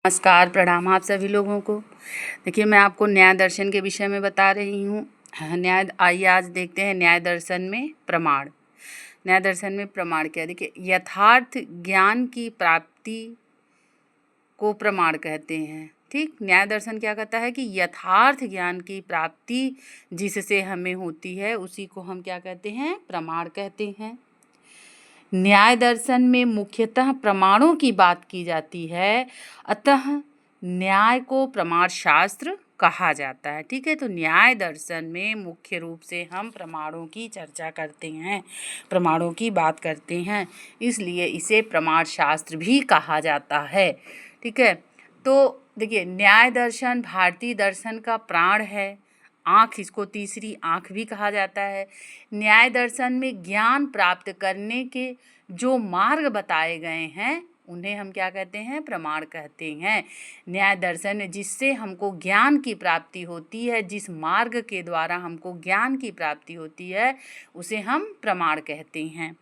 नमस्कार, प्रणाम आप सभी लोगों को। देखिए, मैं आपको न्याय दर्शन के विषय में बता रही हूँ। आइए आज देखते हैं न्याय दर्शन में प्रमाण। न्याय दर्शन में प्रमाण क्या है? देखिए, यथार्थ ज्ञान की प्राप्ति को प्रमाण कहते हैं। ठीक, न्याय दर्शन क्या कहता है कि यथार्थ ज्ञान की प्राप्ति जिससे हमें होती है उसी को हम क्या कहते हैं? प्रमाण कहते हैं। न्याय दर्शन में मुख्यतः प्रमाणों की बात की जाती है, अतः न्याय को प्रमाण शास्त्र कहा जाता है। ठीक है, तो न्याय दर्शन में मुख्य रूप से हम प्रमाणों की चर्चा करते हैं, प्रमाणों की बात करते हैं, इसलिए इसे प्रमाण शास्त्र भी कहा जाता है। ठीक है, तो देखिए, न्याय दर्शन भारतीय दर्शन का प्राण है। आँख, इसको तीसरी आँख भी कहा जाता है। न्याय दर्शन में ज्ञान प्राप्त करने के जो मार्ग बताए गए हैं उन्हें हम क्या कहते हैं? प्रमाण कहते हैं। न्याय दर्शन जिससे हमको ज्ञान की प्राप्ति होती है, जिस मार्ग के द्वारा हमको ज्ञान की प्राप्ति होती है उसे हम प्रमाण कहते हैं।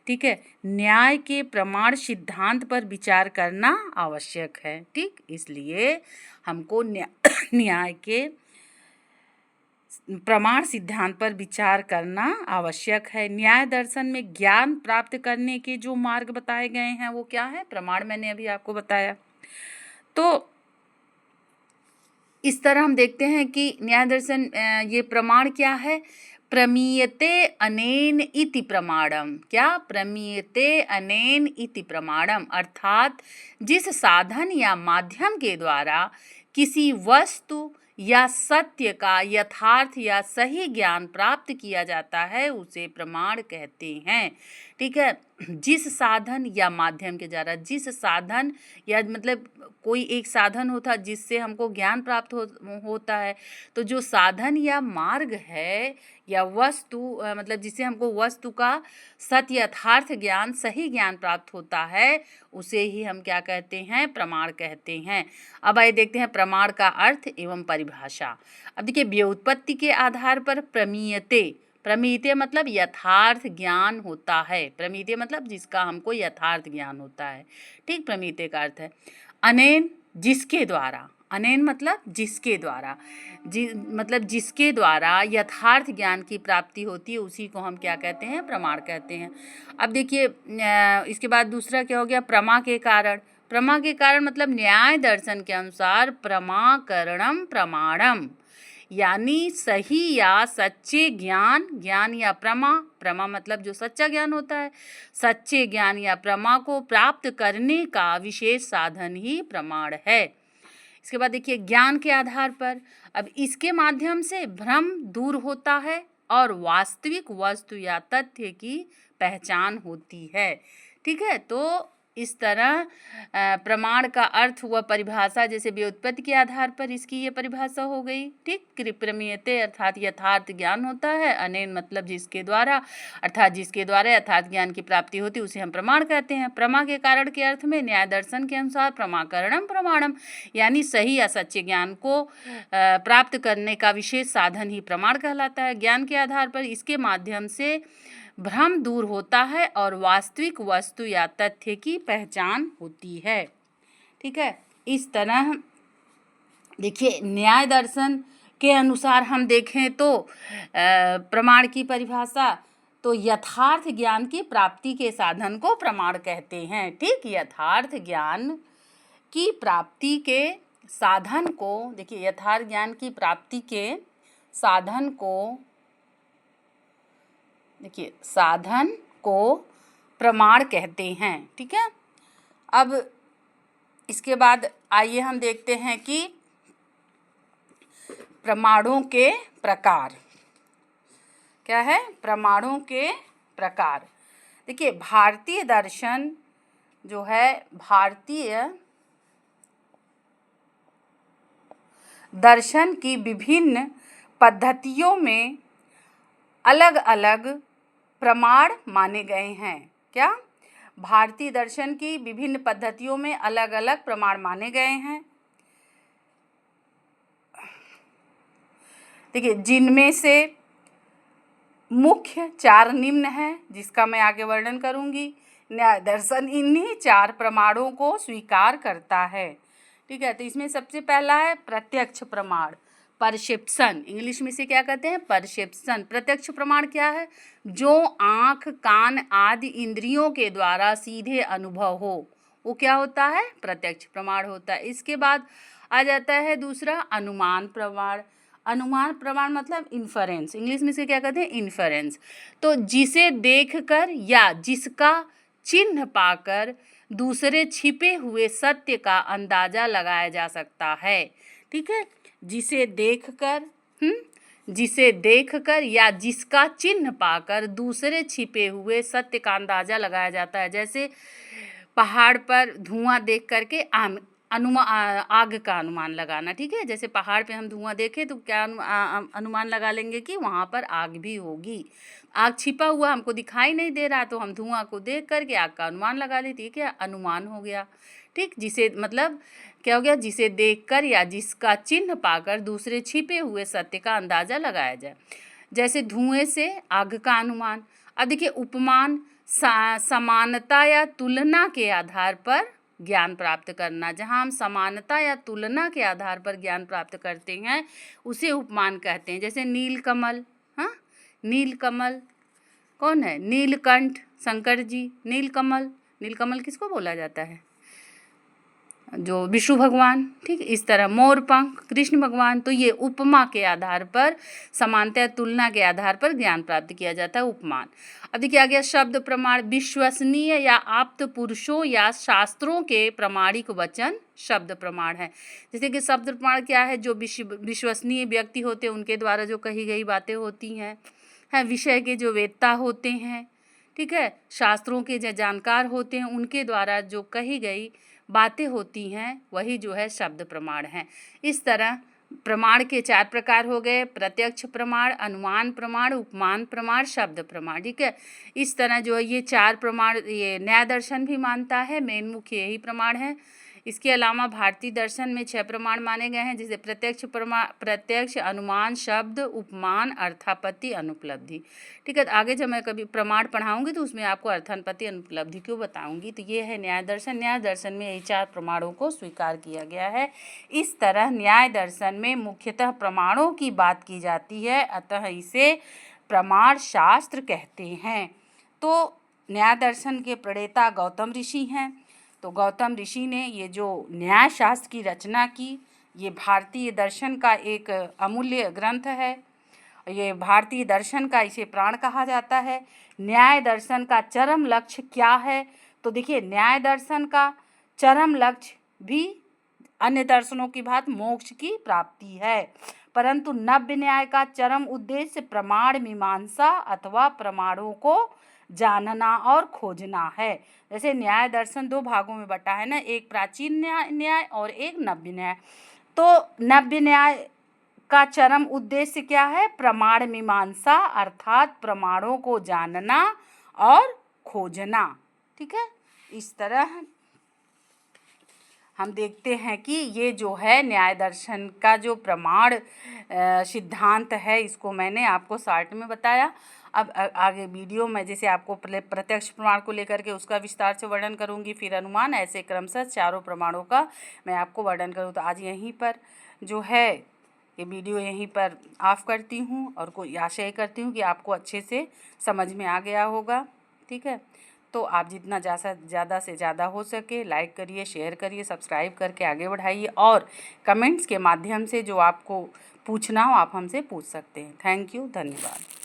ठीक है, न्याय के प्रमाण सिद्धांत पर विचार करना आवश्यक है। ठीक, इसलिए हमको न्याय के प्रमाण सिद्धांत पर विचार करना आवश्यक है। न्याय दर्शन में ज्ञान प्राप्त करने के जो मार्ग बताए गए हैं वो क्या है? प्रमाण, मैंने अभी आपको बताया। तो इस तरह हम देखते हैं कि न्याय दर्शन ये प्रमाण क्या है? प्रमीयते अनेन इति प्रमाणम। क्या? प्रमीयते अनेन इति प्रमाणम, अर्थात जिस साधन या माध्यम के द्वारा किसी वस्तु या सत्य का यथार्थ या सही ज्ञान प्राप्त किया जाता है उसे प्रमाण कहते हैं। ठीक है, जिस साधन या माध्यम के द्वारा, जिस साधन या मतलब कोई एक साधन होता जिससे हमको ज्ञान प्राप्त होता है, तो जो साधन या मार्ग है या वस्तु मतलब जिससे हमको वस्तु का सत्य यथार्थ ज्ञान, सही ज्ञान प्राप्त होता है उसे ही हम क्या कहते हैं? प्रमाण कहते हैं। अब आइए देखते हैं प्रमाण का अर्थ एवं परिभाषा। अब देखिए, व्युत्पत्ति के आधार पर प्रमीयते, प्रमीयते मतलब यथार्थ ज्ञान होता है। प्रमीयते मतलब जिसका हमको यथार्थ ज्ञान होता है। ठीक, प्रमीयते का अर्थ है अनेन, जिसके द्वारा। अनेन मतलब जिसके द्वारा, मतलब जिसके द्वारा यथार्थ ज्ञान की प्राप्ति होती है उसी को हम क्या कहते हैं? प्रमाण कहते हैं। अब देखिए, इसके बाद दूसरा क्या हो गया? प्रमा के कारण। प्रमा के कारण मतलब न्याय दर्शन के अनुसार प्रमाकरणम प्रमाणम, यानी सही या सच्चे ज्ञान, ज्ञान या प्रमा, प्रमा मतलब जो सच्चा ज्ञान होता है, सच्चे ज्ञान या प्रमा को प्राप्त करने का विशेष साधन ही प्रमाण है। इसके बाद देखिए, ज्ञान के आधार पर, अब इसके माध्यम से भ्रम दूर होता है और वास्तविक वस्तु या तथ्य की पहचान होती है। ठीक है, तो इस तरह प्रमाण का अर्थ हुआ परिभाषा, जैसे व्युत्पत्ति के आधार पर इसकी ये परिभाषा हो गई। ठीक, प्रमीयते अर्थात यथार्थ ज्ञान होता है, अनेन मतलब जिसके द्वारा, अर्थात जिसके द्वारा यथार्थ ज्ञान की प्राप्ति होती है उसे हम प्रमाण कहते हैं। प्रमा के कारण के अर्थ में न्याय दर्शन के अनुसार प्रमाकरणम प्रमाणम, यानी सही या सच्चे ज्ञान को प्राप्त करने का विशेष साधन ही प्रमाण कहलाता है। ज्ञान के आधार पर इसके माध्यम से भ्रम दूर होता है और वास्तविक वस्तु या तथ्य की पहचान होती है। ठीक है, इस तरह देखिए, न्याय दर्शन के अनुसार हम देखें तो प्रमाण की परिभाषा, तो यथार्थ ज्ञान की प्राप्ति के साधन को प्रमाण कहते हैं। ठीक, यथार्थ ज्ञान की प्राप्ति के साधन को, देखिए, यथार्थ ज्ञान की प्राप्ति के साधन को, देखिए, साधन को प्रमाण कहते हैं। ठीक है, अब इसके बाद आइए हम देखते हैं कि प्रमाणों के प्रकार क्या है? प्रमाणों के प्रकार। देखिए, भारतीय दर्शन जो है, भारतीय दर्शन की विभिन्न पद्धतियों में अलग अलग प्रमाण माने गए हैं। क्या? भारतीय दर्शन की विभिन्न पद्धतियों में अलग अलग प्रमाण माने गए हैं। देखिए, जिनमें से मुख्य 4 निम्न हैं, जिसका मैं आगे वर्णन करूंगी। न्याय दर्शन इन्हीं 4 प्रमाणों को स्वीकार करता है। ठीक है। तो इसमें सबसे पहला है प्रत्यक्ष प्रमाण, परसेप्शन, इंग्लिश में से क्या कहते हैं, परसेप्शन। प्रत्यक्ष प्रमाण क्या है, जो आँख कान आदि इंद्रियों के द्वारा सीधे अनुभव हो, वो क्या होता है, प्रत्यक्ष प्रमाण होता है। इसके बाद आ जाता है दूसरा अनुमान प्रमाण। अनुमान प्रमाण मतलब इन्फरेंस, इंग्लिश में से क्या कहते हैं, इन्फरेंस। तो जिसे देखकर या जिसका चिन्ह पाकर दूसरे छिपे हुए सत्य का अंदाजा लगाया जा सकता है। ठीक है, जिसे देखकर या जिसका चिन्ह पाकर दूसरे छिपे हुए सत्य का अंदाजा लगाया जाता है। जैसे पहाड़ पर धुआं देख करके आग का अनुमान लगाना। ठीक है, जैसे पहाड़ पे हम धुआं देखें तो क्या अनुमान लगा लेंगे कि वहाँ पर आग भी होगी। आग छिपा हुआ हमको दिखाई नहीं दे रहा, तो हम धुआं को देख करके आग का अनुमान लगा लेते हैं। क्या अनुमान हो गया। ठीक, जिसे मतलब क्या हो गया, जिसे देखकर या जिसका चिन्ह पाकर दूसरे छिपे हुए सत्य का अंदाजा लगाया जाए। जैसे धुएं से आग का अनुमान। अब देखिए उपमान, समानता या तुलना के आधार पर ज्ञान प्राप्त करना। जहाँ हम समानता या तुलना के आधार पर ज्ञान प्राप्त करते हैं उसे उपमान कहते हैं। जैसे नीलकमल, हाँ, नीलकमल कौन है, नीलकंठ शंकर जी, नीलकमल, नीलकमल किसको बोला जाता है, जो विष्णु भगवान। ठीक, इस तरह मोरपंख कृष्ण भगवान। तो ये उपमा के आधार पर, समानता तुलना के आधार पर ज्ञान प्राप्त किया जाता है, उपमान। अब देखिए आ गया शब्द प्रमाण। विश्वसनीय या आप्त पुरुषों या शास्त्रों के प्रमाणिक वचन शब्द प्रमाण है। जैसे कि शब्द प्रमाण क्या है, जो विश्वसनीय व्यक्ति होते हैं उनके द्वारा जो कही गई बातें होती हैं, विषय के जो वेत्ता होते हैं, ठीक है, शास्त्रों के जो जानकार होते हैं उनके द्वारा जो कही गई बातें होती हैं वही जो है शब्द प्रमाण हैं। इस तरह प्रमाण के 4 प्रकार हो गए, प्रत्यक्ष प्रमाण, अनुमान प्रमाण, उपमान प्रमाण, शब्द प्रमाण। ठीक है, इस तरह जो है ये 4 प्रमाण ये न्याय दर्शन भी मानता है, मेन मुख्य यही प्रमाण है। इसके अलावा भारतीय दर्शन में 6 प्रमाण माने गए हैं, जैसे प्रत्यक्ष, अनुमान, शब्द, उपमान, अर्थापत्ति, अनुपलब्धि। ठीक है, आगे जब मैं कभी प्रमाण पढ़ाऊंगी तो उसमें आपको अर्थापत्ति अनुपलब्धि क्यों बताऊंगी। तो ये है न्याय दर्शन। न्याय दर्शन में यही 4 प्रमाणों को स्वीकार किया गया है। इस तरह न्याय दर्शन में मुख्यतः प्रमाणों की बात की जाती है, अतः इसे प्रमाण शास्त्र कहते हैं। तो न्याय दर्शन के प्रणेता गौतम ऋषि हैं। तो गौतम ऋषि ने ये जो न्याय शास्त्र की रचना की, ये भारतीय दर्शन का एक अमूल्य ग्रंथ है। ये भारतीय दर्शन का इसे प्राण कहा जाता है। न्याय दर्शन का चरम लक्ष्य क्या है, तो देखिए न्याय दर्शन का चरम लक्ष्य भी अन्य दर्शनों की भांति मोक्ष की प्राप्ति है, परंतु नव्य न्याय का चरम उद्देश्य प्रमाण मीमांसा अथवा प्रमाणों को जानना और खोजना है। जैसे न्याय दर्शन 2 भागों में बटा है ना, एक प्राचीन न्याय और एक नव्य न्याय। तो नव्य न्याय का चरम उद्देश्य क्या है, प्रमाण मीमांसा अर्थात प्रमाणों को जानना और खोजना। ठीक है, इस तरह हम देखते हैं कि ये जो है न्याय दर्शन का जो प्रमाण सिद्धांत है, इसको मैंने आपको शॉर्ट में बताया। अब आगे वीडियो में जैसे आपको प्रत्यक्ष प्रमाण को लेकर के उसका विस्तार से वर्णन करूंगी, फिर अनुमान, ऐसे क्रमशः 4 प्रमाणों का मैं आपको वर्णन करूँ। तो आज यहीं पर जो है ये वीडियो यहीं पर ऑफ करती हूँ और कोई आशय करती हूँ कि आपको अच्छे से समझ में आ गया होगा। ठीक है, तो आप जितना ज़्यादा से ज़्यादा हो सके लाइक करिए, शेयर करिए, सब्सक्राइब करके आगे बढ़ाइए और कमेंट्स के माध्यम से जो आपको पूछना हो आप हमसे पूछ सकते हैं। थैंक यू, धन्यवाद।